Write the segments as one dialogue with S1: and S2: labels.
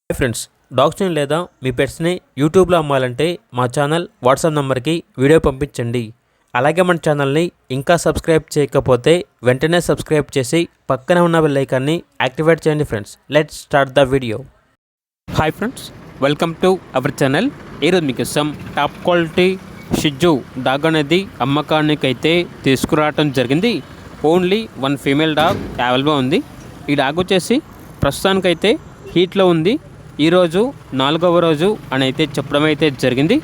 S1: Hi friends, డాగ్స్ని లేదా మీ పెట్స్ని యూట్యూబ్లో అమ్మాలంటే మా ఛానల్ వాట్సాప్ నెంబర్కి వీడియో పంపించండి. అలాగే మన ఛానల్ని ఇంకా సబ్స్క్రైబ్ చేయకపోతే వెంటనే సబ్స్క్రైబ్ చేసి పక్కనే ఉన్న బెల్ ఐకాన్ని యాక్టివేట్ చేయండి. Friends, let's start the video. Hi friends, welcome to our channel. ఈరోజు మీకోసం టాప్ క్వాలిటీ షిజ్జు డాగ్ అనేది అమ్మకానికి అయితే తీసుకురావడం జరిగింది. ఓన్లీ వన్ ఫీమేల్ డాగ్ అవైలబుల్గా ఉంది. ఈ డాగ్ వచ్చేసి ప్రస్తుతానికైతే హీట్లో ఉంది. ఈరోజు 4వ రోజు అని అయితే చెప్పడం అయితే జరిగింది.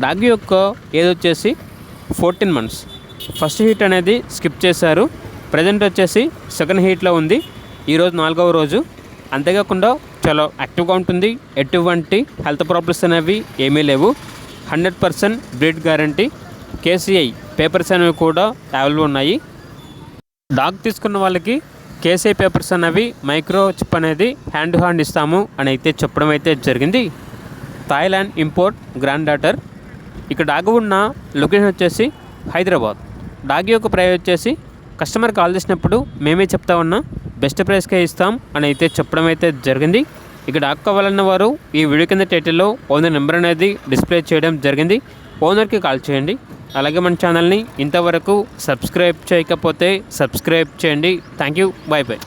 S1: డాగ్ యొక్క ఏజ్ వచ్చేసి 14 months. ఫస్ట్ హీట్ అనేది స్కిప్ చేశారు. ప్రజెంట్ వచ్చేసి సెకండ్ హీట్లో ఉంది. ఈరోజు 4వ రోజు. అంతేకాకుండా చాలా యాక్టివ్గా ఉంటుంది. ఎటువంటి హెల్త్ ప్రాబ్లమ్స్ అనేవి ఏమీ లేవు. 100% బ్రీడ్ గ్యారంటీ. కేసీఐ పేపర్స్ అనేవి కూడా అవైలబుల్ ఉన్నాయి. డాగ్ తీసుకున్న వాళ్ళకి కేసీఐ పేపర్స్ అనేవి మైక్రో చిప్ అనేది హ్యాండ్ ఇస్తాము అని అయితే చెప్పడం అయితే జరిగింది. Thailand import grand daughter. ఇక్కడ డాగ్ ఉన్న లొకేషన్ వచ్చేసి హైదరాబాద్. డాగ్ యొక్క ప్రైస్ వచ్చేసి కస్టమర్ కాల్ చేసినప్పుడు మేమే చెప్తా ఉన్నా బెస్ట్ ప్రైస్కే ఇస్తాం అని అయితే చెప్పడం అయితే జరిగింది. ఇక డాగ్ కావాలన్న వారు ఈ వీడియో కింద టైటిల్లో ఓనర్ నెంబర్ అనేది డిస్ప్లే చేయడం జరిగింది. ఓనర్కి కాల్ చేయండి. అలాగే మన ఛానల్ని ఇంతవరకు సబ్స్క్రైబ్ చేయకపోతే సబ్స్క్రైబ్ చేయండి. Thank you. By by.